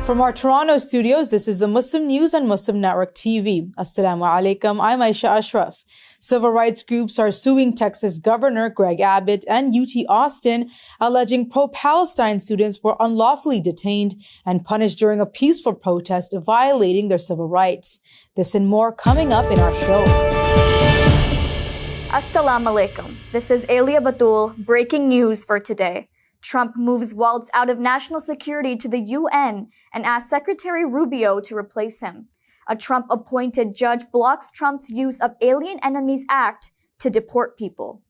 From our Toronto studios, this is the Muslim News on Muslim Network TV. Assalamu alaikum, I'm Aishah Ashraf. Civil rights groups are suing Texas Governor Greg Abbott and UT Austin, alleging pro-Palestine students were unlawfully detained and punished during a peaceful protest violating their civil rights. This and more coming up in our show. Assalamu alaikum. This is Elia Batul, breaking news for today. Trump moves Waltz out of national security to the UN and asks Secretary Rubio to replace him. A Trump-appointed judge blocks Trump's use of Alien Enemies Act to deport people.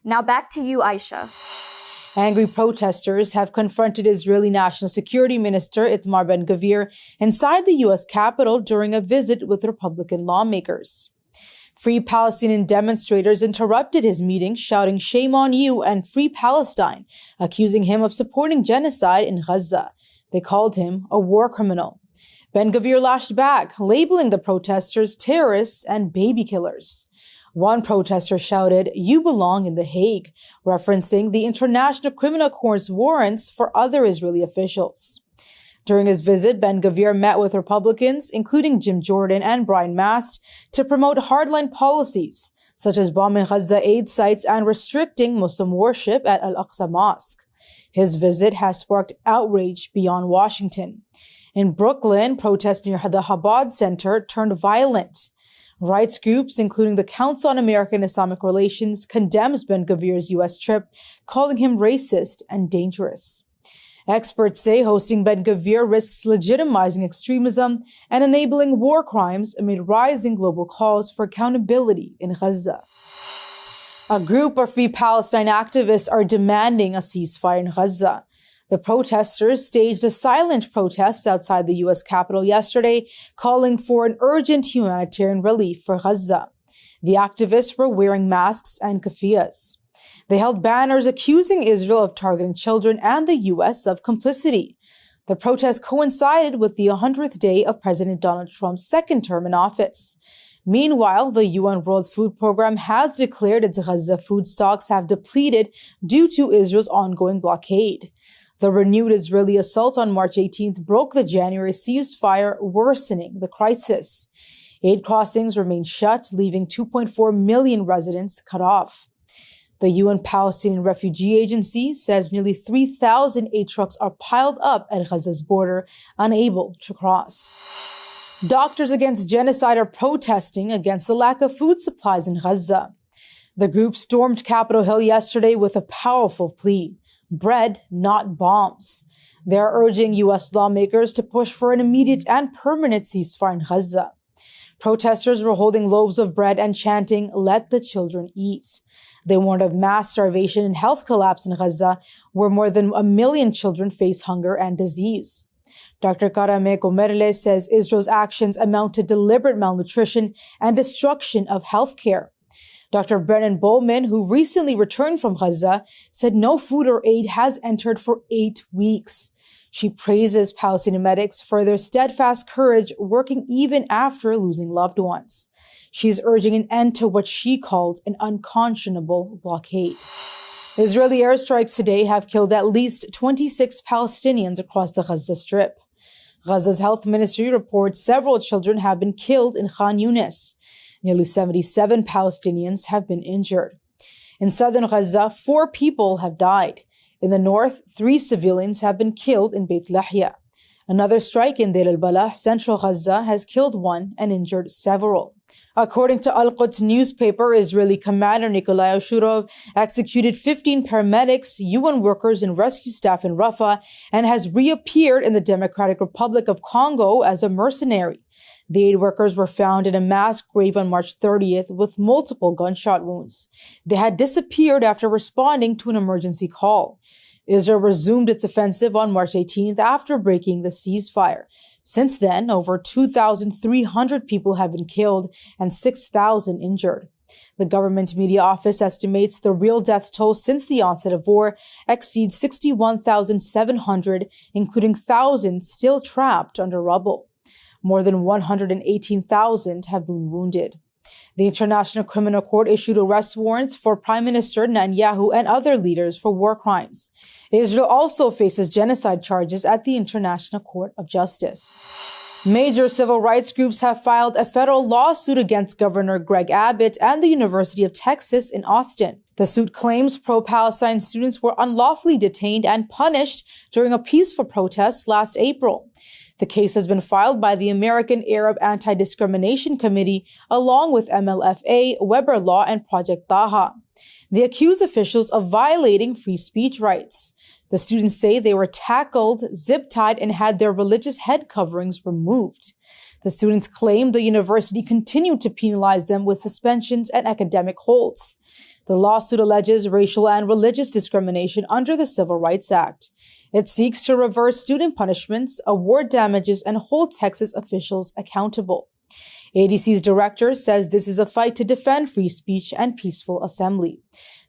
Now back to you, Aishah. Angry protesters have confronted Israeli National Security Minister Itamar Ben-Gvir inside the U.S. Capitol during a visit with Republican lawmakers. Free-Palestinian demonstrators interrupted his meeting, shouting "Shame on you" and "Free Palestine," accusing him of supporting genocide in Gaza. They called him a war criminal. Ben-Gvir lashed back, labeling the protesters terrorists and baby killers. One protester shouted, "You belong in The Hague," referencing the International Criminal Court's warrants for other Israeli officials. During his visit, Ben-Gvir met with Republicans, including Jim Jordan and Brian Mast, to promote hardline policies, such as bombing Gaza aid sites and restricting Muslim worship at Al-Aqsa Mosque. His visit has sparked outrage beyond Washington. In Brooklyn, protests near the Chabad Center turned violent. Rights groups, including the Council on American Islamic Relations, condemns Ben-Gvir's U.S. trip, calling him racist and dangerous. Experts say hosting Ben-Gvir risks legitimizing extremism and enabling war crimes amid rising global calls for accountability in Gaza. A group of Free Palestine activists are demanding a ceasefire in Gaza. The protesters staged a silent protest outside the U.S. Capitol yesterday, calling for an urgent humanitarian relief for Gaza. The activists were wearing masks and keffiyehs. They held banners accusing Israel of targeting children and the U.S. of complicity. The protest coincided with the 100th day of President Donald Trump's second term in office. Meanwhile, the UN World Food Program has declared its Gaza food stocks have depleted due to Israel's ongoing blockade. The renewed Israeli assault on March 18th broke the January ceasefire, worsening the crisis. Aid crossings remain shut, leaving 2.4 million residents cut off. The UN Palestinian Refugee Agency says nearly 3,000 aid trucks are piled up at Gaza's border, unable to cross. Doctors Against Genocide are protesting against the lack of food supplies in Gaza. The group stormed Capitol Hill yesterday with a powerful plea: bread, not bombs. They are urging U.S. lawmakers to push for an immediate and permanent ceasefire in Gaza. Protesters were holding loaves of bread and chanting, "Let the children eat." They warned of mass starvation and health collapse in Gaza, where more than 1 million children face hunger and disease. Dr. Karame Komerle says Israel's actions amount to deliberate malnutrition and destruction of healthcare. Dr. Brennan Bowman, who recently returned from Gaza, said no food or aid has entered for 8 weeks. She praises Palestinian medics for their steadfast courage working even after losing loved ones. She's urging an end to what she called an unconscionable blockade. Israeli airstrikes today have killed at least 26 Palestinians across the Gaza Strip. Gaza's health ministry reports several children have been killed in Khan Yunis. Nearly 77 Palestinians have been injured. In southern Gaza, 4 people have died. In the north, 3 civilians have been killed in Beit Lahya. Another strike in Deir al-Balah, central Gaza, has killed 1 and injured several. According to Al-Quds newspaper, Israeli commander Nikolai Oshurov executed 15 paramedics, UN workers, and rescue staff in Rafah and has reappeared in the Democratic Republic of Congo as a mercenary. The aid workers were found in a mass grave on March 30th with multiple gunshot wounds. They had disappeared after responding to an emergency call. Israel resumed its offensive on March 18th after breaking the ceasefire. Since then, over 2,300 people have been killed and 6,000 injured. The government media office estimates the real death toll since the onset of war exceeds 61,700, including thousands still trapped under rubble. More than 118,000 have been wounded. The International Criminal Court issued arrest warrants for Prime Minister Netanyahu and other leaders for war crimes. Israel also faces genocide charges at the International Court of Justice. Major civil rights groups have filed a federal lawsuit against Governor Greg Abbott and the University of Texas in Austin. The suit claims pro-Palestine students were unlawfully detained and punished during a peaceful protest last April. The case has been filed by the American Arab Anti-Discrimination Committee along with MLFA, Weber Law, and Project Taha. They accuse officials of violating free speech rights. The students say they were tackled, zip-tied, and had their religious head coverings removed. The students claim the university continued to penalize them with suspensions and academic holds. The lawsuit alleges racial and religious discrimination under the Civil Rights Act. It seeks to reverse student punishments, award damages, and hold Texas officials accountable. ADC's director says this is a fight to defend free speech and peaceful assembly.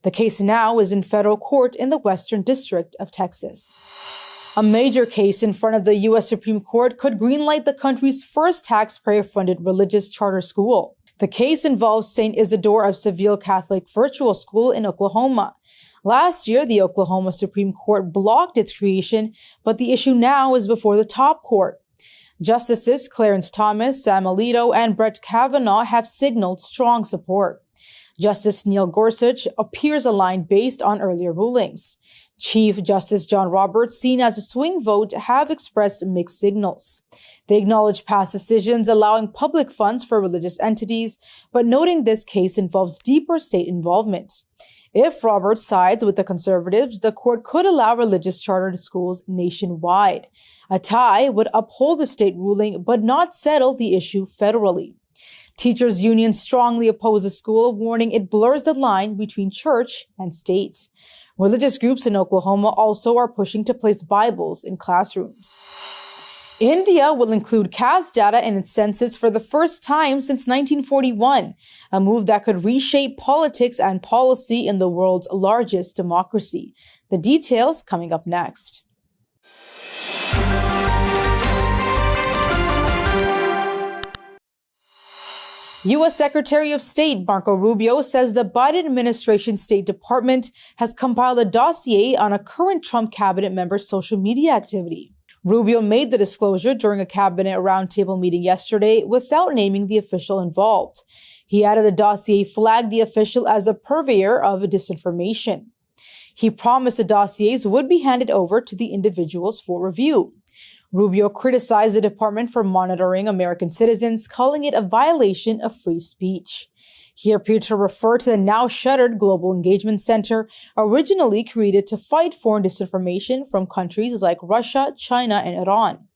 The case now is in federal court in the Western District of Texas. A major case in front of the U.S. Supreme Court could greenlight the country's first taxpayer-funded religious charter school. The case involves St. Isidore of Seville Catholic Virtual School in Oklahoma. Last year, the Oklahoma Supreme Court blocked its creation, but the issue now is before the top court. Justices Clarence Thomas, Sam Alito, and Brett Kavanaugh have signaled strong support. Justice Neil Gorsuch appears aligned based on earlier rulings. Chief Justice John Roberts, seen as a swing vote, have expressed mixed signals. They acknowledge past decisions allowing public funds for religious entities, but noting this case involves deeper state involvement. If Roberts sides with the conservatives, the court could allow religious charter schools nationwide. A tie would uphold the state ruling, but not settle the issue federally. Teachers' unions strongly oppose the school, warning it blurs the line between church and state. Religious groups in Oklahoma also are pushing to place Bibles in classrooms. India will include caste data in its census for the first time since 1941, a move that could reshape politics and policy in the world's largest democracy. The details coming up next. U.S. Secretary of State Marco Rubio says the Biden administration State Department has compiled a dossier on a current Trump cabinet member's social media activity. Rubio made the disclosure during a cabinet roundtable meeting yesterday without naming the official involved. He added the dossier flagged the official as a purveyor of disinformation. He promised the dossiers would be handed over to the individuals for review. Rubio criticized the department for monitoring American citizens, calling it a violation of free speech. He appeared to refer to the now shuttered Global Engagement Center, originally created to fight foreign disinformation from countries like Russia, China, and Iran.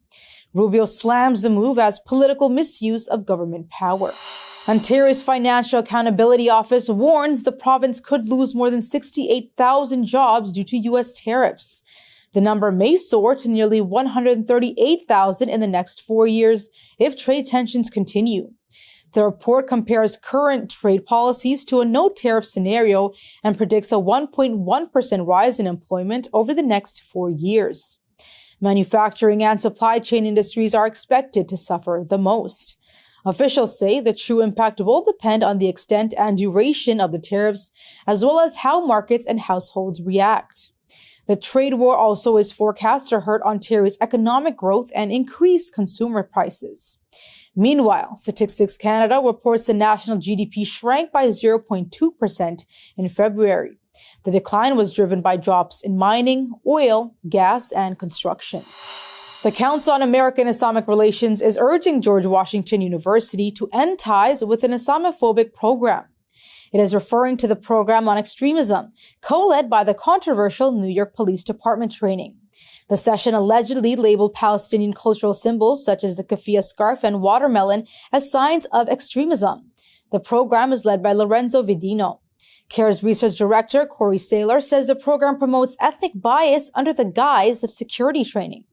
Rubio slams the move as political misuse of government power. Ontario's Financial Accountability Office warns the province could lose more than 68,000 jobs due to U.S. tariffs. The number may soar to nearly 138,000 in the next 4 years if trade tensions continue. The report compares current trade policies to a no-tariff scenario and predicts a 1.1% rise in employment over the next 4 years. Manufacturing and supply chain industries are expected to suffer the most. Officials say the true impact will depend on the extent and duration of the tariffs, as well as how markets and households react. The trade war also is forecast to hurt Ontario's economic growth and increase consumer prices. Meanwhile, Statistics Canada reports the national GDP shrank by 0.2% in February. The decline was driven by drops in mining, oil, gas, and construction. The Council on American Islamic Relations is urging George Washington University to end ties with an Islamophobic program. It is referring to the program on extremism, co-led by the controversial New York Police Department training. The session allegedly labeled Palestinian cultural symbols such as the keffiyeh scarf and watermelon as signs of extremism. The program is led by Lorenzo Vidino. CAIR's research director, Corey Saylor, says the program promotes ethnic bias under the guise of security training.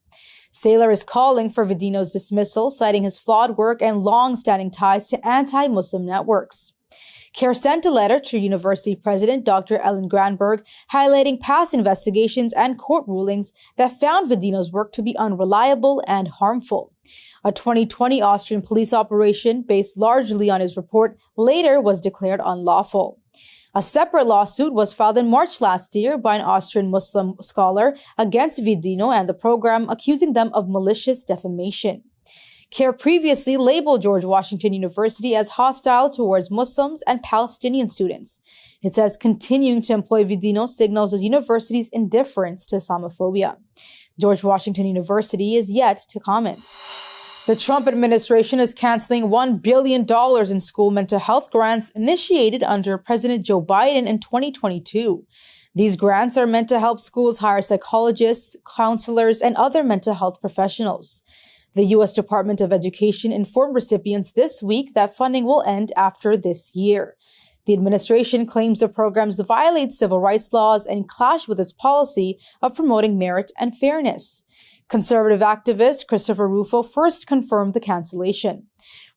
Saylor is calling for Vidino's dismissal, citing his flawed work and long-standing ties to anti-Muslim networks. CAIR sent a letter to University President Dr. Ellen Granberg highlighting past investigations and court rulings that found Vidino's work to be unreliable and harmful. A 2020 Austrian police operation, based largely on his report, later was declared unlawful. A separate lawsuit was filed in March last year by an Austrian Muslim scholar against Vidino and the program, accusing them of malicious defamation. CAIR previously labeled George Washington University as hostile towards Muslims and Palestinian students. It says continuing to employ Vidino signals the university's indifference to Islamophobia. George Washington University is yet to comment. The Trump administration is canceling $1 billion in school mental health grants initiated under President Joe Biden in 2022. These grants are meant to help schools hire psychologists, counselors, and other mental health professionals. The U.S. Department of Education informed recipients this week that funding will end after this year. The administration claims the programs violate civil rights laws and clash with its policy of promoting merit and fairness. Conservative activist Christopher Rufo first confirmed the cancellation.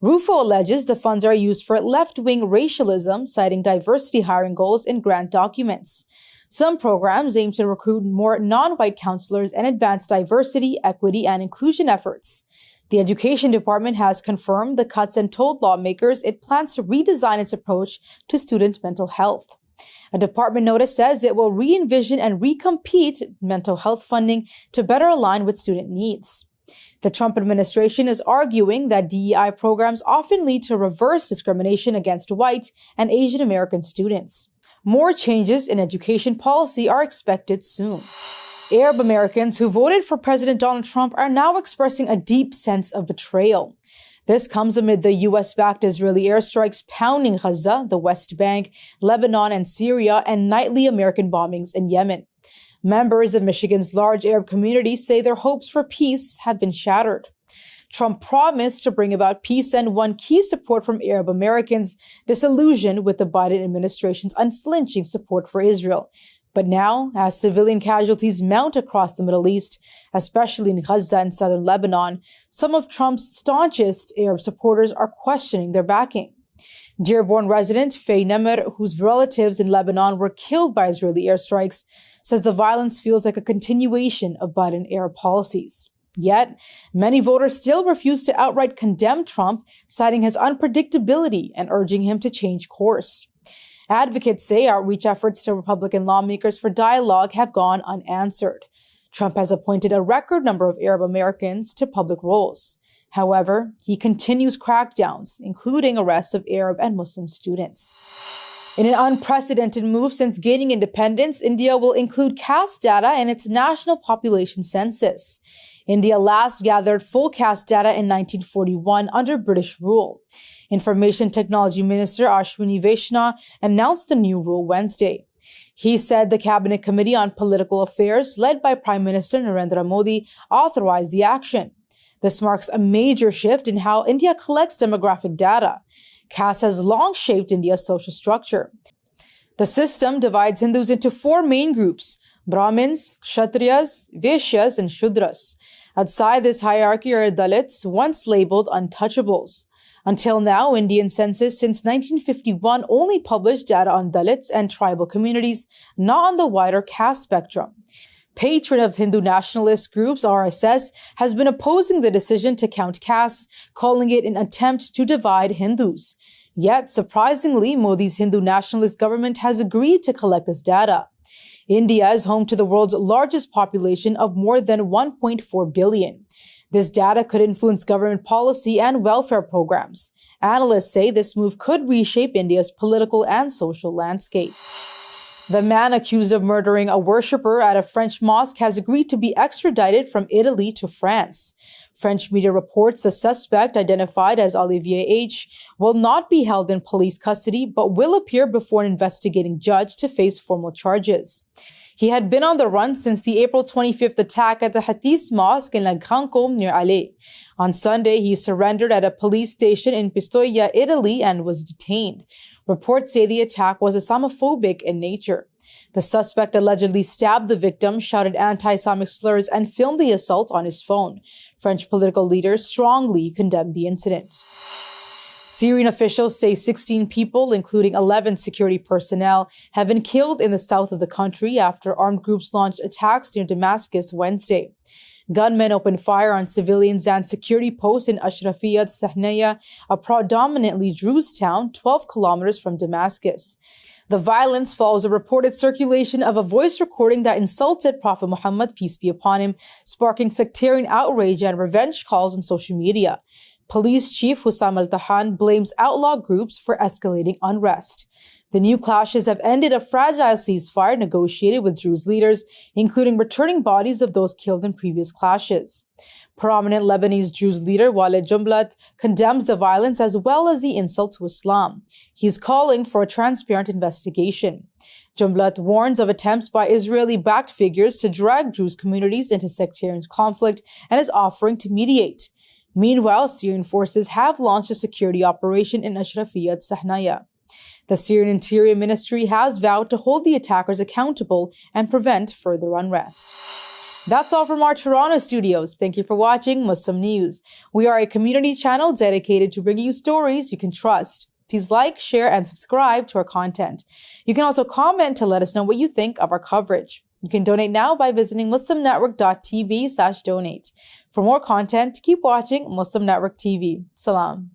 Rufo alleges the funds are used for left-wing racialism, citing diversity hiring goals in grant documents. Some programs aim to recruit more non-white counselors and advance diversity, equity, and inclusion efforts. The Education Department has confirmed the cuts and told lawmakers it plans to redesign its approach to student mental health. A department notice says it will re-envision and recompete mental health funding to better align with student needs. The Trump administration is arguing that DEI programs often lead to reverse discrimination against white and Asian American students. More changes in education policy are expected soon. Arab Americans who voted for President Donald Trump are now expressing a deep sense of betrayal. This comes amid the U.S.-backed Israeli airstrikes pounding Gaza, the West Bank, Lebanon, and Syria, and nightly American bombings in Yemen. Members of Michigan's large Arab community say their hopes for peace have been shattered. Trump promised to bring about peace and won key support from Arab Americans, disillusioned with the Biden administration's unflinching support for Israel. But now, as civilian casualties mount across the Middle East, especially in Gaza and southern Lebanon, some of Trump's staunchest Arab supporters are questioning their backing. Dearborn resident Faye Nemer, whose relatives in Lebanon were killed by Israeli airstrikes, says the violence feels like a continuation of Biden-era policies. Yet, many voters still refuse to outright condemn Trump, citing his unpredictability and urging him to change course. Advocates say outreach efforts to Republican lawmakers for dialogue have gone unanswered. Trump has appointed a record number of Arab Americans to public roles. However, he continues crackdowns, including arrests of Arab and Muslim students. In an unprecedented move since gaining independence, India will include caste data in its national population census. India last gathered full caste data in 1941 under British rule. Information Technology Minister Ashwini Vaishnaw announced the new rule Wednesday. He said the Cabinet Committee on Political Affairs, led by Prime Minister Narendra Modi, authorized the action. This marks a major shift in how India collects demographic data. Caste has long shaped India's social structure. The system divides Hindus into four main groups: Brahmins, Kshatriyas, Vaishyas, and Shudras. Outside this hierarchy are Dalits, once labeled untouchables. Until now, Indian census since 1951 only published data on Dalits and tribal communities, not on the wider caste spectrum. Patron of Hindu nationalist groups, RSS, has been opposing the decision to count castes, calling it an attempt to divide Hindus. Yet, surprisingly, Modi's Hindu nationalist government has agreed to collect this data. India is home to the world's largest population of more than 1.4 billion. This data could influence government policy and welfare programs. Analysts say this move could reshape India's political and social landscape. The man accused of murdering a worshipper at a French mosque has agreed to be extradited from Italy to France. French media reports the suspect, identified as Olivier H., will not be held in police custody but will appear before an investigating judge to face formal charges. He had been on the run since the April 25th attack at the Hadith Mosque in La Grande Combe near Alais. On Sunday, he surrendered at a police station in Pistoia, Italy, and was detained. Reports say the attack was Islamophobic in nature. The suspect allegedly stabbed the victim, shouted anti-Islamic slurs, and filmed the assault on his phone. French political leaders strongly condemned the incident. Syrian officials say 16 people, including 11 security personnel, have been killed in the south of the country after armed groups launched attacks near Damascus Wednesday. Gunmen opened fire on civilians and security posts in Ashrafiyat Sahnaya, a predominantly Druze town 12 kilometers from Damascus. The violence follows a reported circulation of a voice recording that insulted Prophet Muhammad, peace be upon him, sparking sectarian outrage and revenge calls on social media. Police Chief Hussam al-Tahan blames outlaw groups for escalating unrest. The new clashes have ended a fragile ceasefire negotiated with Druze leaders, including returning bodies of those killed in previous clashes. Prominent Lebanese Druze leader Walid Jumblat condemns the violence as well as the insult to Islam. He's calling for a transparent investigation. Jumblat warns of attempts by Israeli-backed figures to drag Druze communities into sectarian conflict and is offering to mediate. Meanwhile, Syrian forces have launched a security operation in Ashrafiyat Sahnaya. The Syrian Interior Ministry has vowed to hold the attackers accountable and prevent further unrest. That's all from our Toronto studios. Thank you for watching Muslim News. We are a community channel dedicated to bringing you stories you can trust. Please like, share, and subscribe to our content. You can also comment to let us know what you think of our coverage. You can donate now by visiting muslimnetwork.tv/donate. For more content, keep watching Muslim Network TV. Salam.